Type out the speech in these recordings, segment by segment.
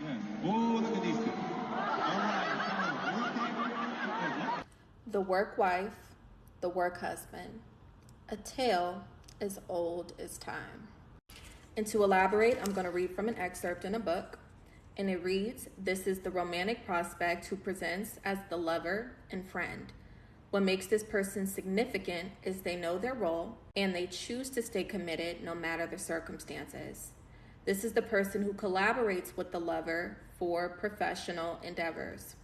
Yes. Oh, look at these two. All right. The work wife, the work husband. A tale as old as time. And to elaborate, I'm going to read from an excerpt in a book. And it reads, "This is the romantic prospect who presents as the lover and friend. What makes this person significant is they know their role and they choose to stay committed no matter the circumstances. This is the person who collaborates with the lover for professional endeavors.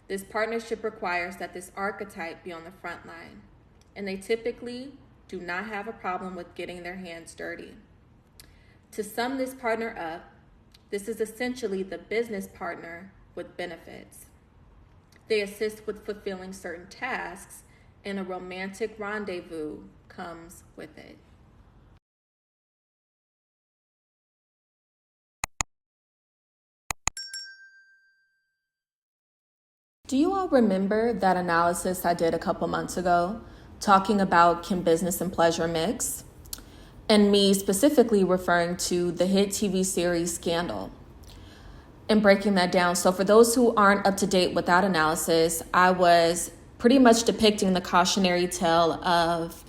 This partnership requires that this archetype be on the front line, and they typically do not have a problem with getting their hands dirty. To sum this partner up, this is essentially the business partner with benefits. They assist with fulfilling certain tasks, and a romantic rendezvous comes with it." Do you all remember that analysis I did a couple months ago talking about can business and pleasure mix? And me specifically referring to the hit TV series Scandal and breaking that down. So for those who aren't up to date with that analysis, I was pretty much depicting the cautionary tale of,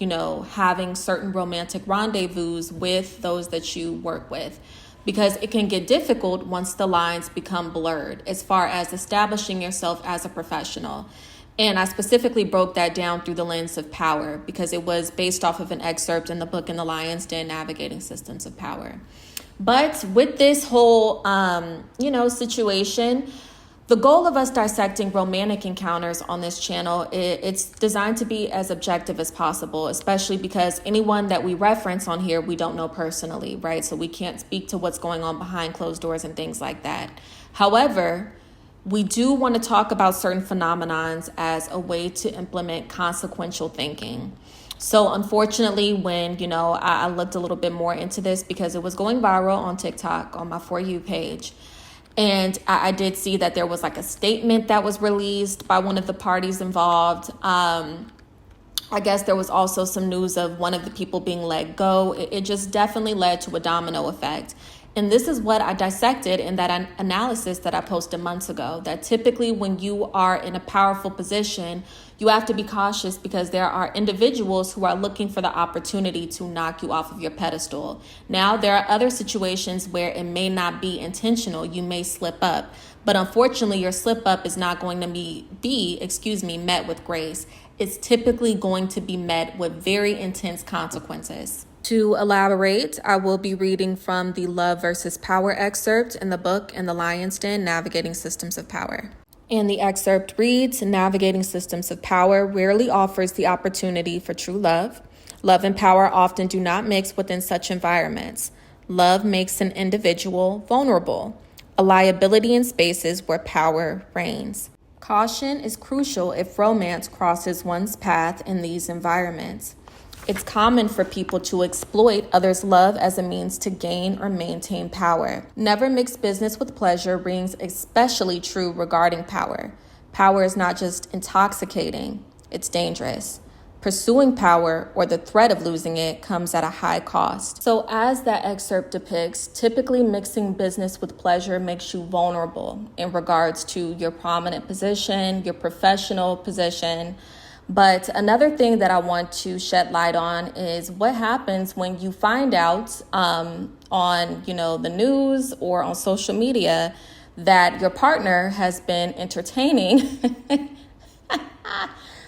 having certain romantic rendezvous with those that you work with, because it can get difficult once the lines become blurred as far as establishing yourself as a professional. And I specifically broke that down through the lens of power because it was based off of an excerpt in the book In the Lion's Den, Navigating Systems of Power. But with this whole, situation, the goal of us dissecting romantic encounters on this channel, it's designed to be as objective as possible, especially because anyone that we reference on here, we don't know personally, right? So we can't speak to what's going on behind closed doors and things like that. However, we do want to talk about certain phenomenons as a way to implement consequential thinking. So unfortunately, when, I looked a little bit more into this because it was going viral on TikTok on my For You page. And I did see that there was like a statement that was released by one of the parties involved. I guess there was also some news of one of the people being let go. It just definitely led to a domino effect. And this is what I dissected in that analysis that I posted months ago, that typically when you are in a powerful position, you have to be cautious because there are individuals who are looking for the opportunity to knock you off of your pedestal. Now, there are other situations where it may not be intentional. You may slip up, but unfortunately, your slip up is not going to be met with grace. It's typically going to be met with very intense consequences. To elaborate, I will be reading from the Love versus Power excerpt in the book In the Lion's Den, Navigating Systems of Power. And the excerpt reads, "Navigating systems of power rarely offers the opportunity for true love. Love and power often do not mix within such environments. Love makes an individual vulnerable, a liability in spaces where power reigns. Caution is crucial if romance crosses one's path in these environments. It's common for people to exploit others' love as a means to gain or maintain power. Never mix business with pleasure rings especially true regarding power. Power is not just intoxicating, it's dangerous. Pursuing power or the threat of losing it comes at a high cost." So as that excerpt depicts, typically mixing business with pleasure makes you vulnerable in regards to your prominent position, your professional position. But another thing that I want to shed light on is what happens when you find out on, the news or on social media that your partner has been entertaining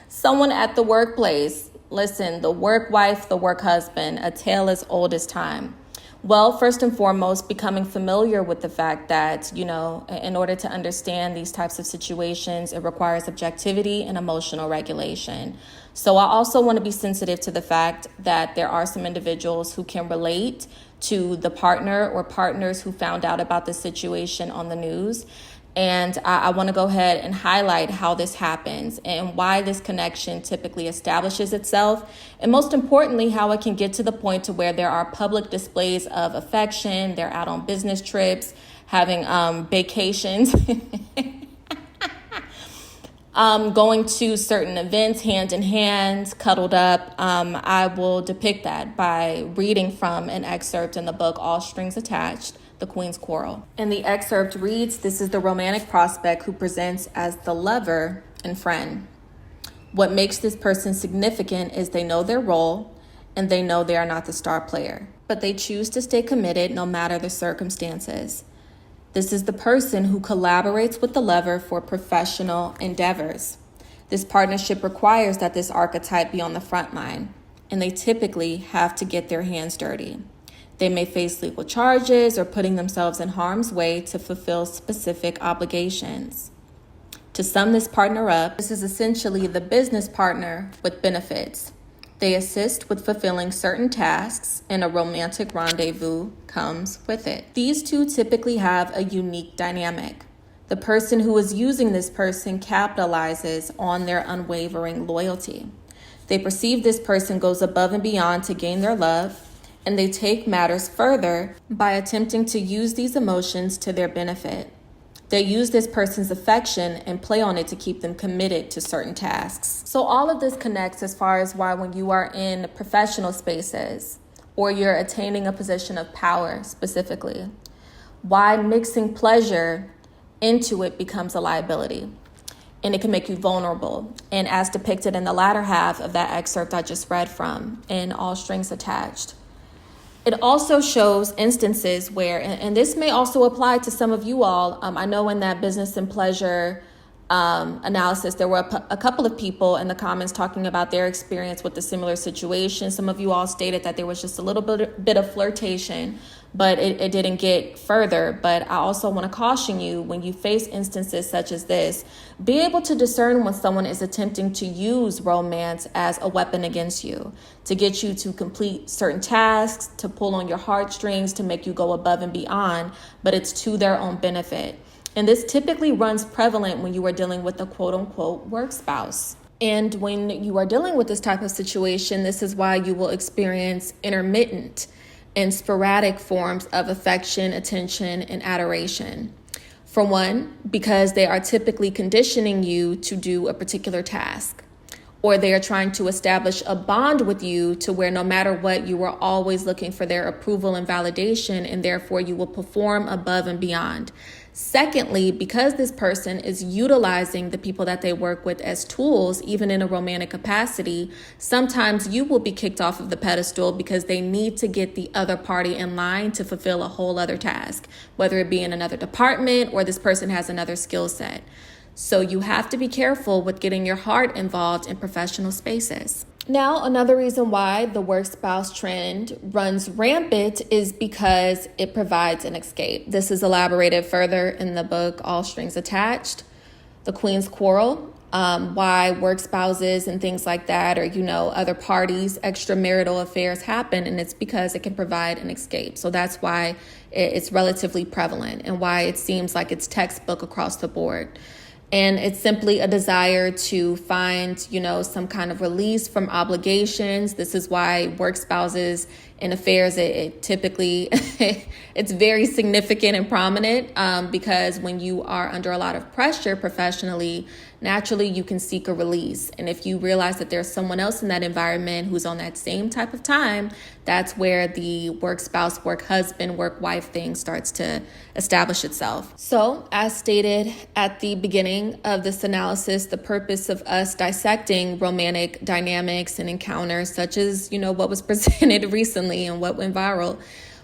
someone at the workplace. Listen, the work wife, the work husband, a tale as old as time. Well, first and foremost, becoming familiar with the fact that, in order to understand these types of situations, it requires objectivity and emotional regulation. So I also want to be sensitive to the fact that there are some individuals who can relate to the partner or partners who found out about the situation on the news. And I want to go ahead and highlight how this happens and why this connection typically establishes itself. And most importantly, how it can get to the point to where there are public displays of affection. They're out on business trips, having vacations, going to certain events hand in hand, cuddled up. I will depict that by reading from an excerpt in the book, All Strings Attached, the Queen's Quarrel. And the excerpt reads, this is the romantic prospect who presents as the lover and friend. What makes this person significant is they know their role and they know they are not the star player, but they choose to stay committed no matter the circumstances. This is the person who collaborates with the lover for professional endeavors. This partnership requires that this archetype be on the front line, and they typically have to get their hands dirty. They may face legal charges or putting themselves in harm's way to fulfill specific obligations. To sum this partner up, this is essentially the business partner with benefits. They assist with fulfilling certain tasks, and a romantic rendezvous comes with it. These two typically have a unique dynamic. The person who is using this person capitalizes on their unwavering loyalty. They perceive this person goes above and beyond to gain their love, and they take matters further by attempting to use these emotions to their benefit. They use this person's affection and play on it to keep them committed to certain tasks. So all of this connects as far as why when you are in professional spaces or you're attaining a position of power specifically, why mixing pleasure into it becomes a liability. And it can make you vulnerable. And as depicted in the latter half of that excerpt I just read from, in All Strings Attached, it also shows instances where, and this may also apply to some of you all. I know in that business and pleasure analysis, there were a couple of people in the comments talking about their experience with a similar situation. Some of you all stated that there was just a little bit of flirtation, but it didn't get further. But I also want to caution you, when you face instances such as this, be able to discern when someone is attempting to use romance as a weapon against you, to get you to complete certain tasks, to pull on your heartstrings, to make you go above and beyond, but it's to their own benefit. And this typically runs prevalent when you are dealing with a quote unquote work spouse. And when you are dealing with this type of situation, this is why you will experience intermittent and sporadic forms of affection, attention, and adoration. For one, because they are typically conditioning you to do a particular task, or they are trying to establish a bond with you to where no matter what, you are always looking for their approval and validation, and therefore you will perform above and beyond. Secondly, because this person is utilizing the people that they work with as tools, even in a romantic capacity, sometimes you will be kicked off of the pedestal because they need to get the other party in line to fulfill a whole other task, whether it be in another department or this person has another skill set. So you have to be careful with getting your heart involved in professional spaces. Now, another reason why the work spouse trend runs rampant is because it provides an escape. This is elaborated further in the book, All Strings Attached, The Queen's Quarrel, why work spouses and things like that, or, other parties, extramarital affairs happen, and it's because it can provide an escape. So that's why it's relatively prevalent and why it seems like it's textbook across the board. And it's simply a desire to find, some kind of release from obligations. This is why work spouses and affairs, it typically, it's very significant and prominent because when you are under a lot of pressure professionally, naturally you can seek a release. And if you realize that there's someone else in that environment who's on that same type of time, that's where the work spouse, work husband, work wife thing starts to establish itself. So as stated at the beginning of this analysis, the purpose of us dissecting romantic dynamics and encounters such as, what was presented recently and what went viral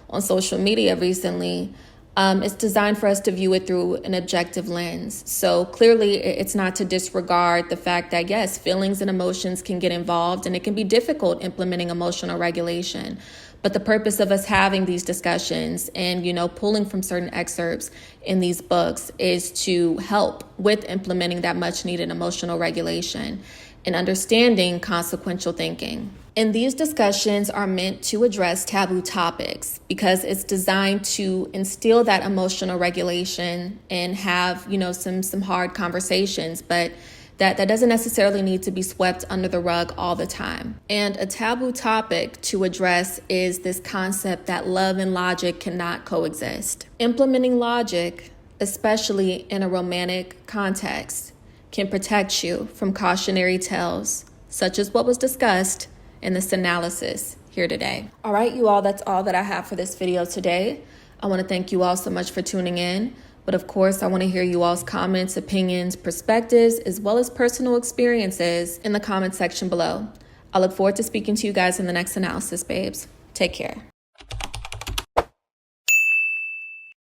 on social media recently, it's designed for us to view it through an objective lens. So clearly, it's not to disregard the fact that, yes, feelings and emotions can get involved and it can be difficult implementing emotional regulation. But the purpose of us having these discussions and, pulling from certain excerpts in these books is to help with implementing that much needed emotional regulation and understanding consequential thinking. And these discussions are meant to address taboo topics because it's designed to instill that emotional regulation and have, some hard conversations, but that doesn't necessarily need to be swept under the rug all the time. And a taboo topic to address is this concept that love and logic cannot coexist. Implementing logic, especially in a romantic context, can protect you from cautionary tales, such as what was discussed in this analysis here today. All right, you all, that's all that I have for this video today. I want to thank you all so much for tuning in. But of course, I want to hear you all's comments, opinions, perspectives, as well as personal experiences in the comment section below. I look forward to speaking to you guys in the next analysis, babes. Take care.